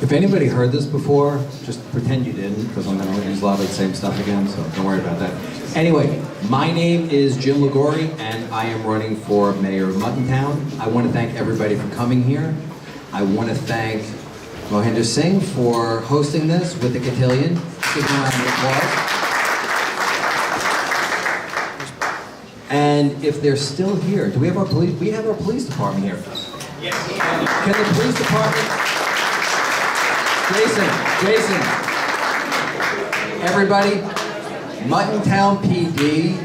If anybody heard this before, just pretend you didn't, because I'm going to use a lot of the same stuff again, so don't worry about that. Anyway, my name is Jim Ligori, and I am running for mayor of Muttontown. I want to thank everybody for coming here. I want to thank Mohinder Singh for hosting this with the cotillion. Give him a round of applause. And if they're still here, do we have our police? We have our police department here. Yes. Can the police department? Jason, everybody, Muttontown PD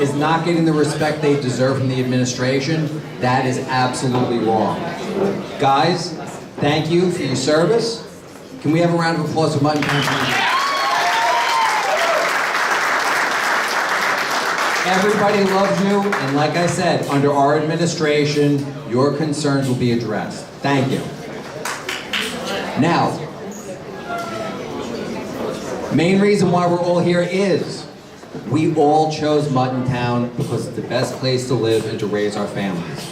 is not getting the respect they deserve from the administration. That is absolutely wrong. Guys, thank you for your service. Can we have a round of applause for Muttontown PD? Everybody loves you, and like I said, under our administration, your concerns will be addressed. Thank you. Now, main reason why we're all here is we all chose Muttontown because it's the best place to live and to raise our families.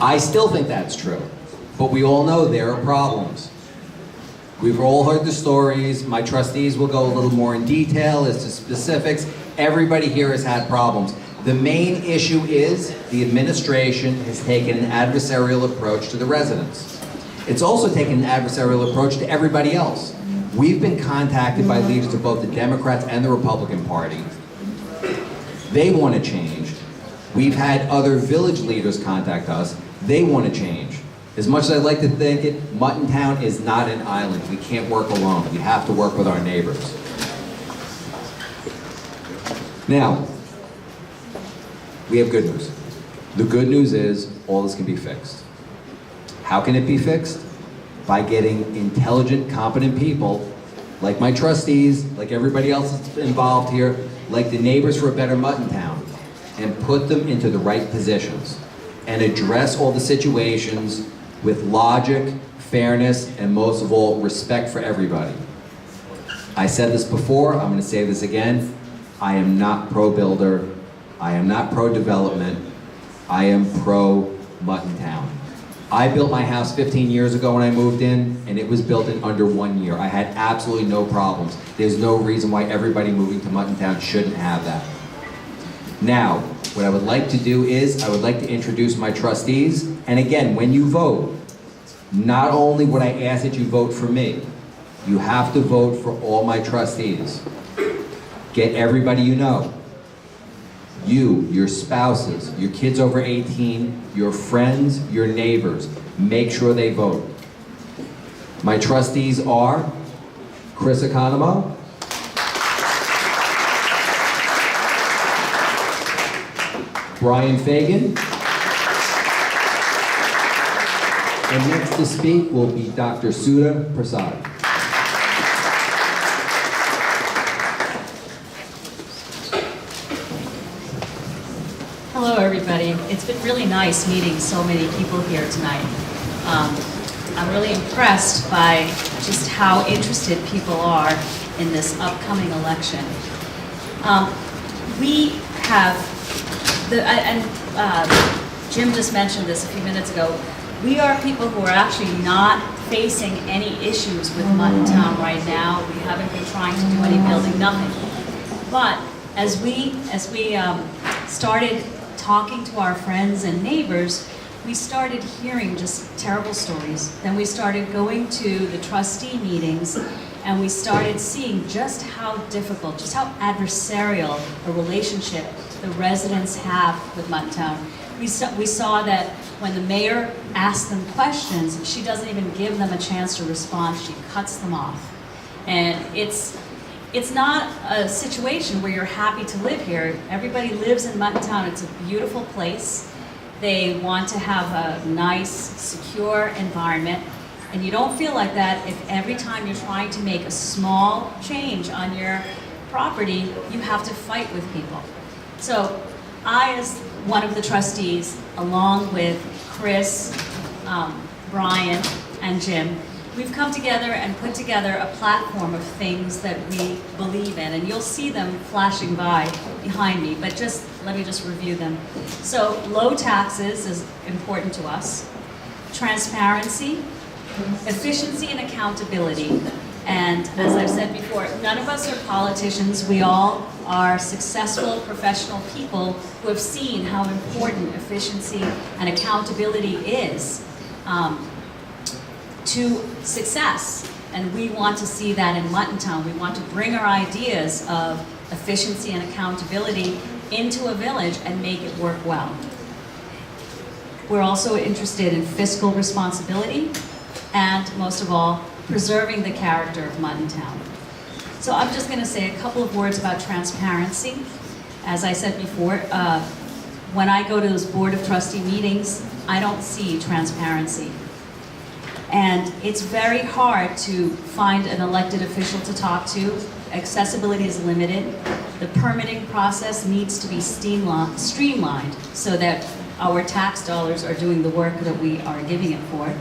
I still think that's true, but we all know there are problems. We've all heard the stories. My trustees will go a little more in detail as to specifics. Everybody here has had problems. The main issue is the administration has taken an adversarial approach to the residents. It's also taken an adversarial approach to everybody else. We've been contacted by leaders of both the Democrats and the Republican Party. They want to change. We've had other village leaders contact us. They want to change. As much as I'd like to think it, Muttontown is not an island. We can't work alone. We have to work with our neighbors. Now, we have good news. The good news is all this can be fixed. How can it be fixed? By getting intelligent, competent people, like my trustees, like everybody else that's involved here, like the Neighbors for a Better Muttontown, and put them into the right positions, and address all the situations with logic, fairness, and most of all, respect for everybody. I said this before, I'm going to say this again. I am not pro-builder. I am not pro-development. I am pro-Muttontown. I built my house 15 years ago when I moved in, and it was built in under 1 year. I had absolutely no problems. There's no reason why everybody moving to Muttontown shouldn't have that. Now, what I would like to do is, I would like to introduce my trustees, and again, when you vote, not only would I ask that you vote for me, you have to vote for all my trustees. Get everybody you know. You, your spouses, your kids over 18, your friends, your neighbors. Make sure they vote. My trustees are Chris Economo, Brian Fagan, and next to speak will be Dr. Sudha Prasad. Hello, everybody. It's been really nice meeting so many people here tonight. I'm really impressed by just how interested people are in this upcoming election. We have, Jim just mentioned this a few minutes ago, we are people who are actually not facing any issues with Muttontown right now. We haven't been trying to do any building, nothing. But as we started talking to our friends and neighbors, we started hearing just terrible stories. Then we started going to the trustee meetings, and we started seeing just how difficult, just how adversarial a relationship the residents have with Muttontown. We saw that when the mayor asks them questions, she doesn't even give them a chance to respond. She cuts them off. And it's not a situation where you're happy to live here. Everybody lives in Muttontown. It's a beautiful place. They want to have a nice, secure environment. And you don't feel like that if every time you're trying to make a small change on your property, you have to fight with people. So I, as one of the trustees, along with Chris, Brian, and Jim, we've come together and put together a platform of things that we believe in, and you'll see them flashing by behind me, but let me just review them. So low taxes is important to us. Transparency, Efficiency and accountability. And as I've said before, none of us are politicians. We all are successful professional people who have seen how important efficiency and accountability is to success. And we want to see that in Muttontown. We want to bring our ideas of efficiency and accountability into a village and make it work well. We're also interested in fiscal responsibility and, most of all, preserving the character of Muttontown. So I'm just going to say a couple of words about transparency. As I said before, when I go to those Board of Trustee meetings, I don't see transparency. And it's very hard to find an elected official to talk to. Accessibility is limited. The permitting process needs to be streamlined so that our tax dollars are doing the work that we are giving it for.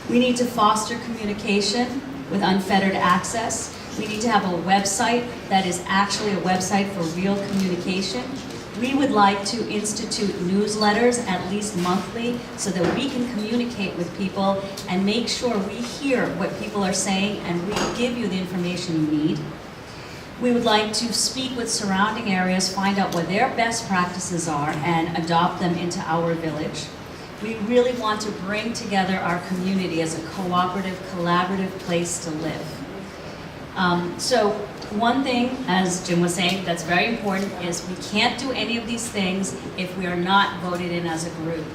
We need to foster communication with unfettered access. We need to have a website that is actually a website for real communication. We would like to institute newsletters at least monthly so that we can communicate with people and make sure we hear what people are saying and we give you the information you need. We would like to speak with surrounding areas, find out what their best practices are, and adopt them into our village. We really want to bring together our community as a cooperative, collaborative place to live. So one thing, as Jim was saying, that's very important is we can't do any of these things if we are not voted in as a group.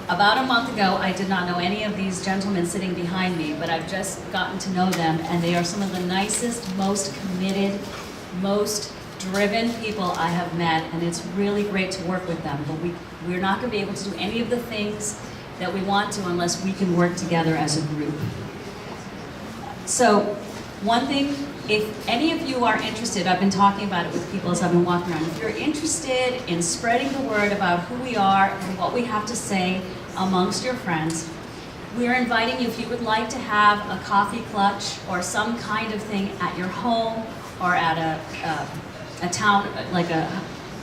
About a month ago, I did not know any of these gentlemen sitting behind me, but I've just gotten to know them, and they are some of the nicest, most committed, most driven people I have met, and it's really great to work with them. But we're not going to be able to do any of the things that we want to unless we can work together as a group. So one thing, if any of you are interested, I've been talking about it with people as I've been walking around, if you're interested in spreading the word about who we are and what we have to say amongst your friends, we're inviting you, if you would like to have a coffee clutch or some kind of thing at your home or at a town, like a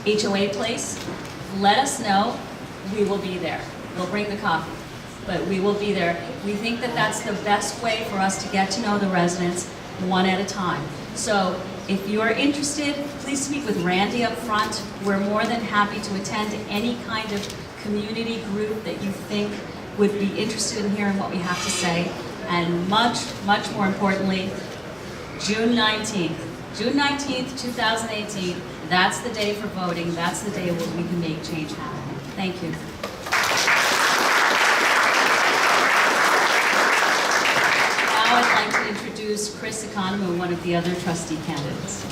HOA place, let us know. We will be there. We'll bring the coffee, but we will be there. We think that that's the best way for us to get to know the residents one at a time. So if you're interested, please speak with Randy up front. We're more than happy to attend any kind of community group that you think would be interested in hearing what we have to say. And much, much more importantly, June 19th. June 19th, 2018, that's the day for voting. That's the day where we can make change happen. Thank you. Now I'd like to introduce Chris Economou, one of the other trustee candidates.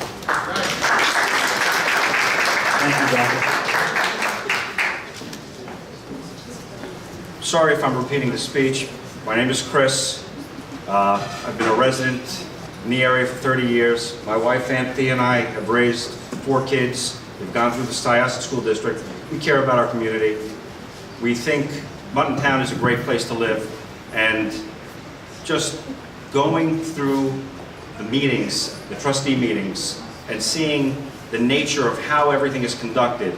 Thank you, Doctor. Sorry if I'm repeating the speech. My name is Chris. I've been a resident in the area for 30 years. My wife Anthea and I have raised 4 kids. We've gone through the Syosset School District. We care about our community. We think Muttontown is a great place to live, and just going through the meetings, the trustee meetings, and seeing the nature of how everything is conducted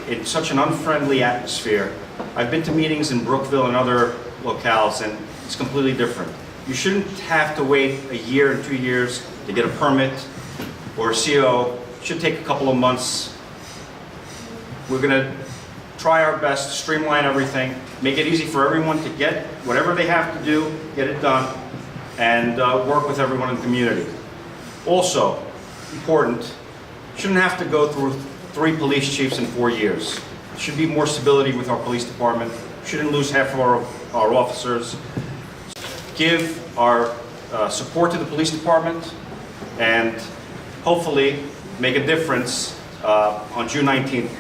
in such an unfriendly atmosphere. I've been to meetings in Brookville and other locales, and it's completely different. You shouldn't have to wait a year and 2 years to get a permit or a CO. It should take a couple of months. We're going to try our best to streamline everything, make it easy for everyone to get whatever they have to do, get it done, and work with everyone in the community. Also, important, shouldn't have to go through 3 police chiefs in 4 years. There should be more stability with our police department. Shouldn't lose half of our officers. Give our support to the police department, and hopefully make a difference on June 19th.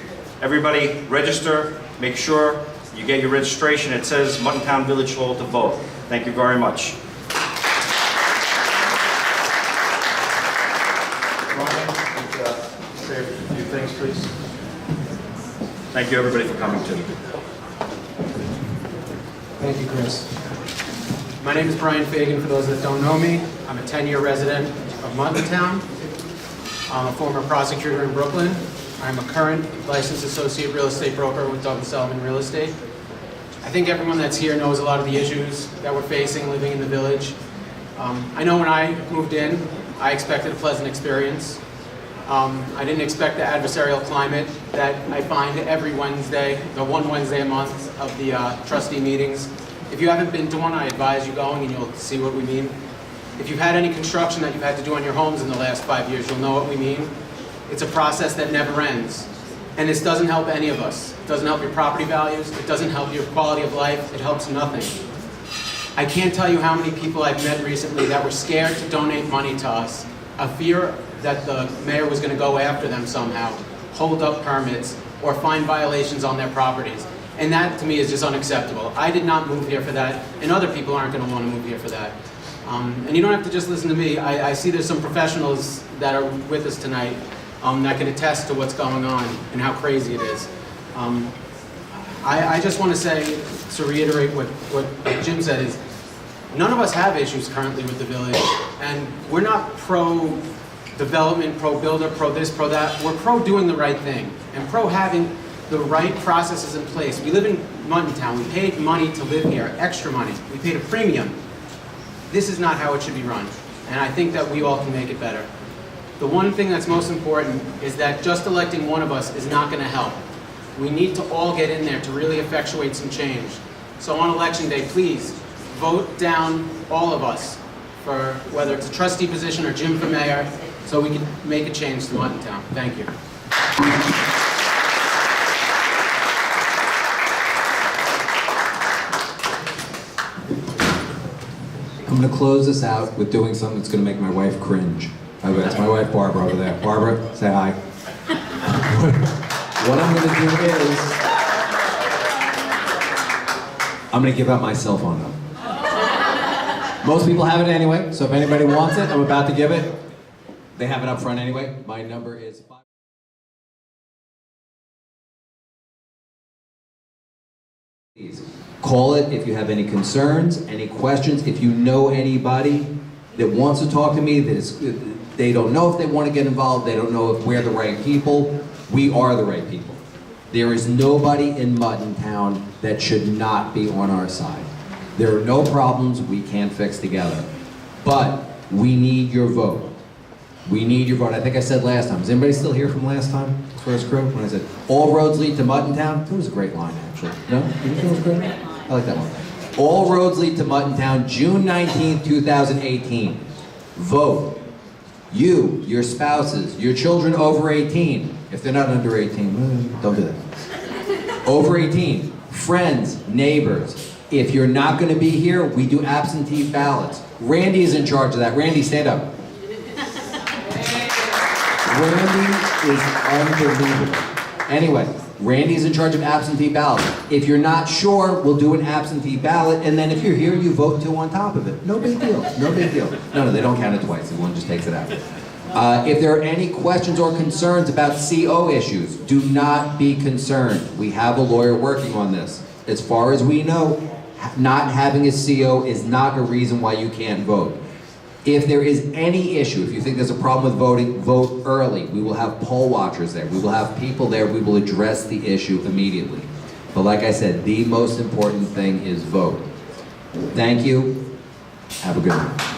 Everybody register, make sure you get your registration. It says Muttontown Village Hall to vote. Thank you very much. Say a few things, please. Thank you, everybody, for coming too. Thank you, Chris. My name is Brian Fagan, for those that don't know me. I'm a 10-year resident of Muttontown. I'm a former prosecutor in Brooklyn. I'm a current licensed associate real estate broker with Douglas Elliman Real Estate. I think everyone that's here knows a lot of the issues that we're facing living in the village. I know when I moved in, I expected a pleasant experience. I didn't expect the adversarial climate that I find every Wednesday, the one Wednesday a month of the trustee meetings. If you haven't been to one, I advise you going and you'll see what we mean. If you've had any construction that you've had to do on your homes in the last 5 years, you'll know what we mean. It's a process that never ends. And this doesn't help any of us. It doesn't help your property values. It doesn't help your quality of life. It helps nothing. I can't tell you how many people I've met recently that were scared to donate money to us, a fear that the mayor was going to go after them somehow, hold up permits, or find violations on their properties. And that, to me, is just unacceptable. I did not move here for that, and other people aren't going to want to move here for that. And you don't have to just listen to me. I see there's some professionals that are with us tonight that can attest to what's going on and how crazy it is. I just want to say, to reiterate what Jim said, is none of us have issues currently with the village, and we're not pro-development, pro-builder, pro-this, pro-that. We're pro-doing the right thing, and pro-having the right processes in place. We live in Muttontown. We paid money to live here, extra money. We paid a premium. This is not how it should be run, and I think that we all can make it better. The one thing that's most important is that just electing one of us is not going to help. We need to all get in there to really effectuate some change. So on election day, please vote down all of us for whether it's a trustee position or Jim for mayor, so we can make a change to Muttontown. Thank you. I'm going to close this out with doing something that's going to make my wife cringe. That's my wife Barbara over there. Barbara, say hi. What I'm going to do is, I'm going to give out my cell phone number. Most people have it anyway, so if anybody wants it, I'm about to give it. They have it up front anyway. My number is 5. Please call it if you have any concerns, any questions. If you know anybody that wants to talk to me, they don't know if they want to get involved, they don't know if we're the right people. We are the right people. There is nobody in Muttontown that should not be on our side. There are no problems we can't fix together. But we need your vote. We need your vote. I think I said last time. Is anybody still here from last time? First crew? When I said, all roads lead to Muttontown? That was a great line, actually. No? You think that was great? I like that one. All roads lead to Muttontown, June 19th, 2018. Vote. You, your spouses, your children over 18. If they're not under 18, don't do that. Over 18. Friends, neighbors. If you're not going to be here, we do absentee ballots. Randy is in charge of that. Randy, stand up. Randy is unbelievable. Anyway, Randy's in charge of absentee ballots. If you're not sure, we'll do an absentee ballot, and then if you're here, you vote 2 on top of it. No big deal, no big deal. No, they don't count it twice, the one just takes it out. If there are any questions or concerns about CO issues, do not be concerned. We have a lawyer working on this. As far as we know, not having a CO is not a reason why you can't vote. If there is any issue, if you think there's a problem with voting, vote early. We will have poll watchers there. We will have people there. We will address the issue immediately. But like I said, the most important thing is vote. Thank you. Have a good one.